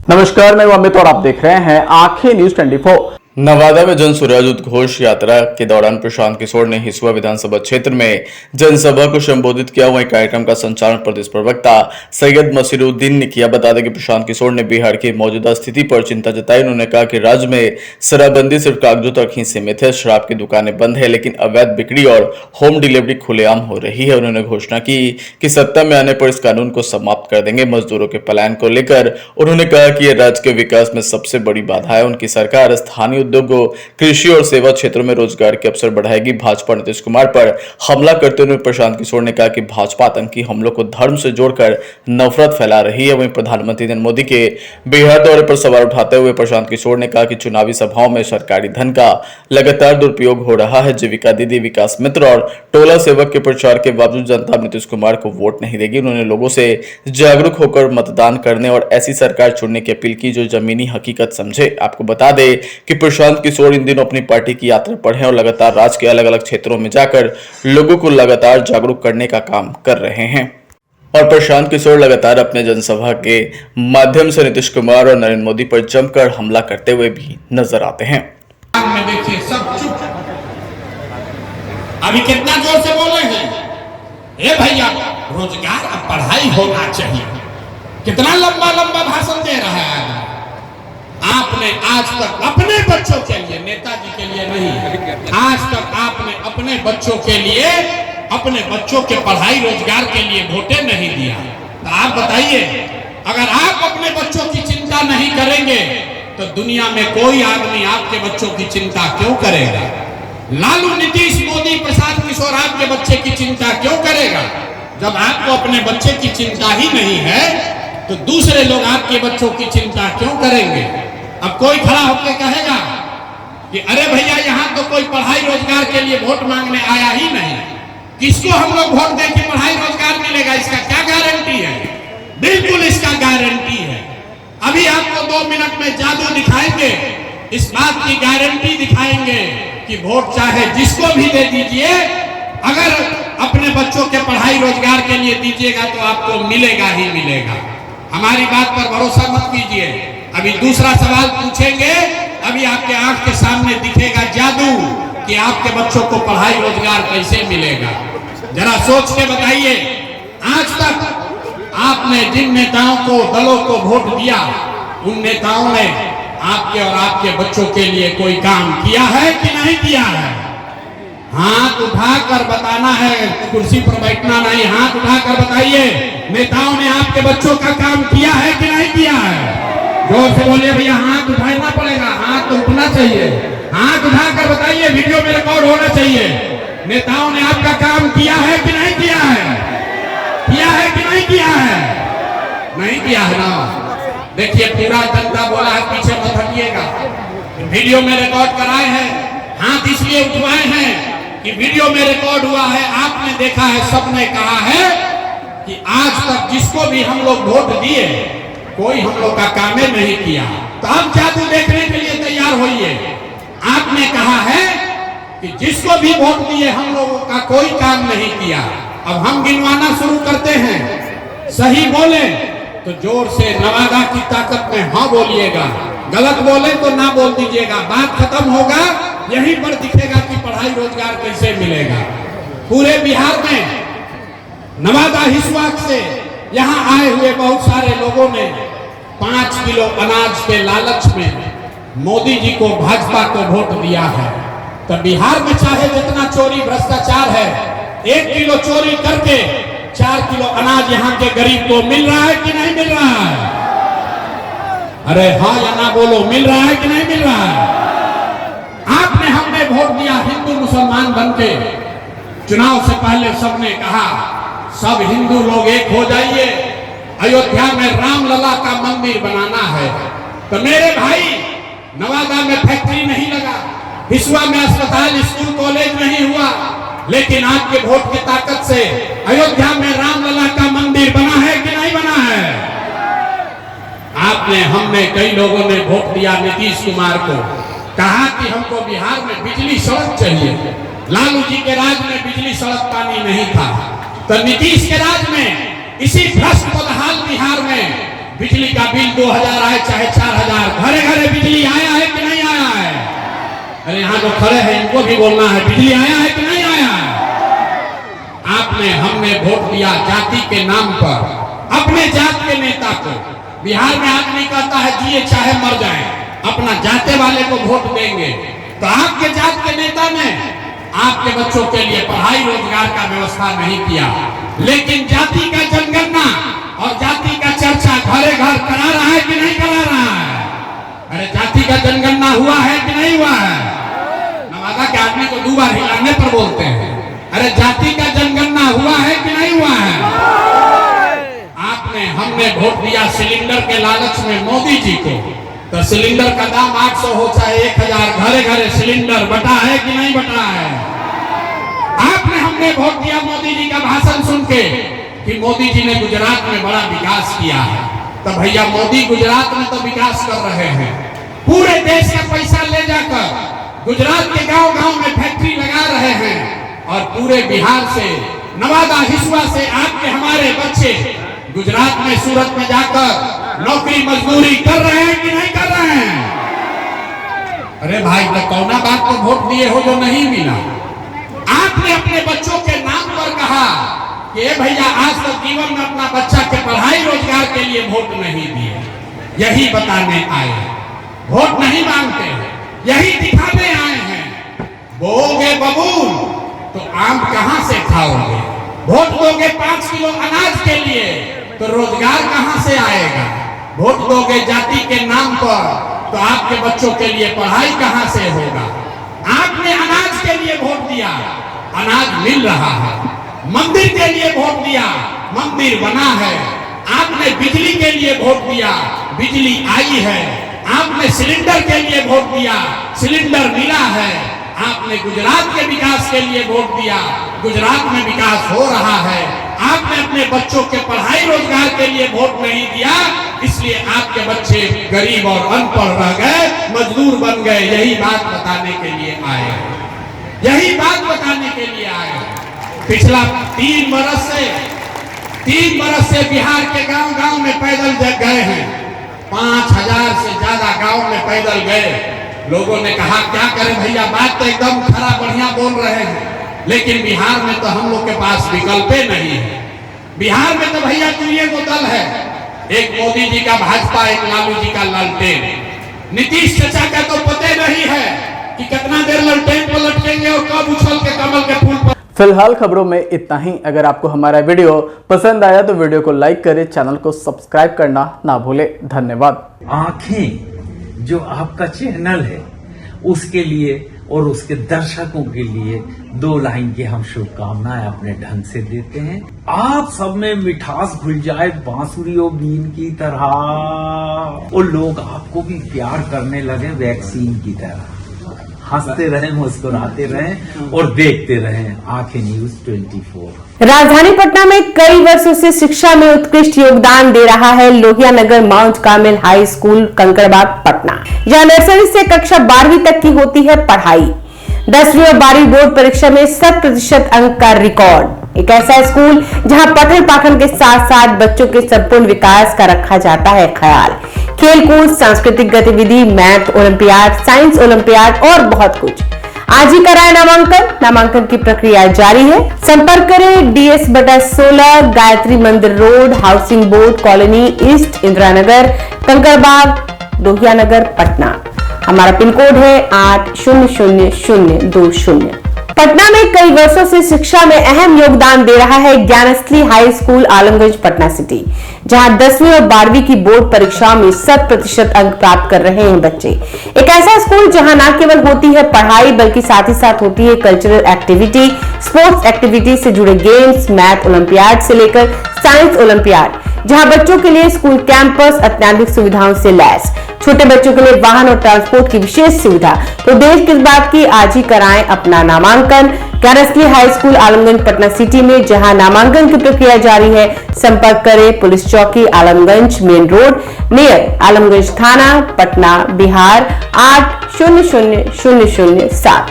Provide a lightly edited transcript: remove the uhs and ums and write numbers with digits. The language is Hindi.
नमस्कार, मैं अमित और आप देख रहे हैं आंखें न्यूज 24। नवादा में जन सूर्याज उद्घोष यात्रा के दौरान प्रशांत किशोर ने हिसुआ विधानसभा क्षेत्र में जनसभा को संबोधित किया। वहीं कार्यक्रम का संचालन प्रदेश प्रवक्ता सैयद मसीरुद्दीन ने किया। बता दें कि प्रशांत किशोर ने बिहार की मौजूदा स्थिति पर चिंता जताई। उन्होंने कहा कि राज्य में शराबबंदी सिर्फ कागजों तक ही सीमित है। शराब की दुकानें बंद है, लेकिन अवैध बिक्री और होम डिलीवरी खुलेआम हो रही है। उन्होंने घोषणा की कि सत्ता में आने पर इस कानून को समाप्त कर देंगे। मजदूरों के पलायन को लेकर उन्होंने कहा कि यह राज्य के विकास में सबसे बड़ी बाधा है। उनकी सरकार स्थानीय उद्योगों, कृषि और सेवा क्षेत्रों में रोजगार के अवसर बढ़ाएगी। भाजपा नीतीश कुमार पर हमला करते हुए प्रशांत किशोर ने कहा कि भाजपा आतंकी हमलों को धर्म से जोड़कर नफरत फैला रही है। वहीं प्रधानमंत्री नरेंद्र मोदी के बिहार दौरे पर सवाल उठाते हुए प्रशांत किशोर ने कहा कि चुनावी सभाओं में सरकारी धन का लगातार दुरुपयोग हो रहा है। जीविका दीदी, विकास मित्र और टोला सेवक के प्रचार के बावजूद जनता नीतीश कुमार को वोट नहीं देगी। उन्होंने लोगों से जागरूक होकर मतदान करने और ऐसी सरकार चुनने की अपील की जो जमीनी हकीकत समझे। आपको बता दें कि प्रशांत किशोर इन दिनों अपनी पार्टी की यात्रा पर हैं और लगातार राज्य के अलग अलग क्षेत्रों में जाकर लोगों को लगातार जागरूक करने का काम कर रहे हैं। और प्रशांत किशोर लगातार अपने जनसभा के माध्यम से नीतीश कुमार और नरेंद्र मोदी पर जमकर हमला करते हुए भी नजर आते हैं। में देखिए सब चुप। अभी कितना जोर से बोले हैं, ए भैया रोजगार और पढ़ाई होना चाहिए। कितना लंबा लंबा भाषण दे रहा है आदमी। आपने आज तक अपने बच्चों के लिए, नेताजी के लिए नहीं, आज तक आपने अपने बच्चों के लिए, अपने बच्चों के पढ़ाई रोजगार के लिए वोटें नहीं दिया। तो आप बताइए, अगर आप अपने बच्चों की चिंता नहीं करेंगे तो दुनिया में कोई आदमी आपके बच्चों की चिंता क्यों करेगा? लालू, नीतीश, मोदी, प्रशांत किशोर आपके बच्चे की चिंता क्यों करेगा? जब आपको अपने बच्चे की चिंता ही नहीं है तो दूसरे लोग आपके बच्चों की चिंता क्यों करेंगे? अब कोई खड़ा होकर कहेगा कि अरे भैया यहाँ तो कोई पढ़ाई रोजगार के लिए वोट मांगने आया ही नहीं, किसको हम लोग वोट दें कि पढ़ाई रोजगार मिलेगा? इसका क्या गारंटी है? बिल्कुल इसका गारंटी है। अभी आपको 2 मिनट में जादू दिखाएंगे, इस बात की गारंटी दिखाएंगे कि वोट चाहे जिसको भी दे दीजिए, अगर अपने बच्चों के पढ़ाई रोजगार के लिए दीजिएगा तो आपको मिलेगा ही मिलेगा। हमारी बात पर भरोसा मत कीजिए। अभी दूसरा सवाल पूछेंगे, अभी आपके आंख के सामने दिखेगा जादू कि आपके बच्चों को पढ़ाई रोजगार कैसे मिलेगा। जरा सोच के बताइए, आज तक आपने जिन नेताओं को, दलों को वोट दिया, उन नेताओं ने आपके और आपके बच्चों के लिए कोई काम किया है कि नहीं किया है? हाथ उठाकर बताना है, कुर्सी पर बैठना नहीं, हाथ उठाकर बताइए, नेताओं ने आपके बच्चों का काम किया है कि नहीं किया है? जोर से बोलिए भैया, हाथ उठाना पड़ेगा, हाथ तो उठना चाहिए। हाथ उठाकर बताइए, वीडियो में रिकॉर्ड होना चाहिए। नेताओं ने आपका काम किया है कि नहीं किया है? किया है कि नहीं किया है? नहीं किया है ना। देखिए पूरा जनता बोला है, पीछे मत हटिएगा। वीडियो में रिकॉर्ड कराए हैं, हाथ इसलिए उठवाए हैं कि वीडियो में रिकॉर्ड हुआ है, आपने देखा है, सबने कहा है कि आज तक जिसको भी हम लोग वोट दिए कोई हम लोग का काम नहीं किया। तो अब जादू देखने के लिए तैयार होइए। आपने कहा है कि जिसको भी वोट दिए हम लोगों का कोई काम नहीं किया। अब हम गिनवाना शुरू करते हैं, सही बोले तो जोर से नवादा की ताकत में हाँ बोलिएगा, गलत बोले तो ना बोल दीजिएगा। बात खत्म होगा, यहीं पर दिखेगा कि पढ़ाई रोजगार कैसे मिलेगा। पूरे बिहार में नवादा हिसुआ से यहाँ आए हुए बहुत सारे लोगों ने 5 किलो अनाज के लालच में मोदी जी को, भाजपा को वोट दिया है। तो बिहार में चाहे जितना चोरी भ्रष्टाचार है, 1 किलो चोरी करके 4 किलो अनाज यहाँ के गरीब को मिल रहा है कि नहीं मिल रहा है? अरे हाँ या ना बोलो, मिल रहा है कि नहीं मिल रहा है? आपने, हमने वोट दिया हिंदू मुसलमान बनके। चुनाव से पहले सबने कहा सब हिंदू लोग एक हो जाइए, अयोध्या में रामलला का मंदिर बनाना है। तो मेरे भाई, नवादा में फैक्ट्री नहीं लगा, हिसुआ में अस्पताल, स्कूल, कॉलेज नहीं हुआ, लेकिन आपके वोट की ताकत से अयोध्या में रामलला का मंदिर बना है कि नहीं बना है? आपने, हमने, कई लोगों ने वोट दिया नीतीश कुमार को, कहा कि हमको बिहार में बिजली सड़क चाहिए। लालू जी के राज में बिजली सड़क पानी नहीं था, तो नीतीश के राज में इसी भ्रष्ट बदहाल बिहार में बिजली का बिल 2000 आए चाहे 4000, घरे घरे बिजली आया है कि नहीं आया है? अरे यहाँ जो खड़े हैं इनको भी बोलना है, बिजली आया है कि नहीं आया है? आपने हमने वोट दिया जाति के नाम पर, अपने जात के नेता को। बिहार में आदमी कहता है जिए चाहे मर जाए, अपना जाते वाले को वोट देंगे। तो आपके जात के नेता ने आपके बच्चों के लिए पढ़ाई रोजगार का व्यवस्था नहीं किया, लेकिन जाति का जनगणना और जाति का चर्चा घरे घर करा रहा है कि नहीं करा रहा है? अरे जाति का जनगणना हुआ है कि नहीं हुआ है? नवादा के आदमी को 2 बार हिलाने पर बोलते हैं। अरे जाति का जनगणना हुआ है कि नहीं हुआ है? आपने हमने वोट दिया सिलेंडर के लालच में मोदी जी को, तो सिलेंडर का दाम 800 हो चाहे 1000, घरे घरे सिलेंडर बटा है कि नहीं बटा है? आपने हमने वोट दिया मोदी जी का भाषण सुन के कि मोदी जी ने गुजरात में बड़ा विकास किया है। तो भैया मोदी गुजरात में तो विकास कर रहे हैं, पूरे देश का पैसा ले जाकर गुजरात के गांव गांव में फैक्ट्री लगा रहे हैं, और पूरे बिहार से, नवादा हिसुआ से आपके हमारे बच्चे गुजरात में, सूरत में जाकर नौकरी मजदूरी कर रहे हैं कि नहीं कर रहे हैं? अरे भाई तो कौना बात को वोट दिए हो जो नहीं मिला? आपने अपने बच्चों के नाम पर कहा कि भैया आज तक जीवन में अपना बच्चा के पढ़ाई रोजगार के लिए वोट नहीं दिए। यही बताने आए, वोट नहीं मांगते, यही दिखाने आए हैं। बोओगे बबूल तो आम कहां से खाओगे? वोट दोगे 5 किलो अनाज के लिए तो रोजगार कहां से आएगा? वोट दोगे जाति के नाम पर तो आपके बच्चों के लिए पढ़ाई कहां से होगा? आपने अनाज के लिए वोट दिया, अनाज मिल रहा है। मंदिर के लिए वोट दिया, मंदिर बना है। आपने बिजली के लिए वोट दिया, बिजली आई है। आपने सिलेंडर के लिए वोट दिया, सिलेंडर मिला है। आपने गुजरात के विकास के लिए वोट दिया, गुजरात में विकास हो रहा है। आपने अपने बच्चों के पढ़ाई रोजगार के लिए वोट नहीं दिया, इसलिए आपके बच्चे गरीब और अनपढ़ रह गए, मजदूर बन गए। यही बात बताने के लिए आए, यही बात बताने के लिए आए। पिछला 3 बरस से बिहार के गांव गांव में पैदल गए हैं, 5000 से ज्यादा गांव में पैदल गए। लोगों ने कहा क्या करें भैया, बात तो एकदम खरा बढ़िया बोल रहे हैं, लेकिन बिहार में तो हम लोग के पास विकल्प नहीं है। बिहार में तो भैया 2 दल है, एक मोदी जी का भाजपा, एक लालू जी का लालटेन। नीतीश चाचा का तो पता नहीं है कि कितना देर लालटेन पर लटकेंगे और कब उछल के कमल के फूल पर। फिलहाल खबरों में इतना ही। अगर आपको हमारा वीडियो पसंद आया तो वीडियो को लाइक करें, चैनल को सब्सक्राइब करना ना भूलें। धन्यवाद। आंखें जो आपका चैनल है उसके लिए और उसके दर्शकों के लिए 2 लाइन की हम शुभकामनाएं अपने ढंग से देते हैं। आप सब में मिठास घुल जाए बांसुरी और बीन की तरह, और लोग आपको भी प्यार करने लगे वैक्सीन की तरह। हंसते रहें, मुस्कुराते रहें और देखते रहें आंखें न्यूज 24। राजधानी पटना में कई वर्षों से शिक्षा में उत्कृष्ट योगदान दे रहा है Lohia Nagar Mount Carmel high school Kankarbagh Patna. यहां नर्सरी से कक्षा 12वीं तक की होती है पढ़ाई। 10वीं और 12वीं बोर्ड परीक्षा में 100% अंक का रिकॉर्ड। एक ऐसा स्कूल जहां पठन पाठन के साथ साथ बच्चों के संपूर्ण विकास का रखा जाता है ख्याल। खेलकूद, सांस्कृतिक गतिविधि, मैथ ओलंपियाड, साइंस ओलंपियाड और बहुत कुछ। आज ही कराए नामांकन की प्रक्रिया जारी है। संपर्क करें DS/16 Gayatri Mandir road, housing board colony east, Indira Nagar, Kankarbagh, Lohia Nagar, Patna. हमारा पिन कोड है 800020। पटना में कई वर्षों से शिक्षा में अहम योगदान दे रहा है Gyansthali high school Alamganj Patna city, जहां 10वीं और 12वीं की बोर्ड परीक्षाओं में 100% अंक प्राप्त कर रहे हैं बच्चे। एक ऐसा स्कूल जहां न केवल होती है पढ़ाई बल्कि साथ ही साथ होती है कल्चरल एक्टिविटी, स्पोर्ट्स एक्टिविटी से जुड़े गेम्स, मैथ ओलंपियाड से लेकर साइंस ओलंपियाड, जहां बच्चों के लिए स्कूल कैंपस अत्याधुनिक सुविधाओं से लैस, छोटे बच्चों के लिए वाहन और ट्रांसपोर्ट की विशेष सुविधा। तो देर किस बात की, आज ही कराएं अपना नामांकन Gyansthali high school Alamganj Patna city में, जहां नामांकन की प्रक्रिया जारी है। संपर्क करें पुलिस चौकी Alamganj main road near Alamganj थाना, पटना, बिहार 800007।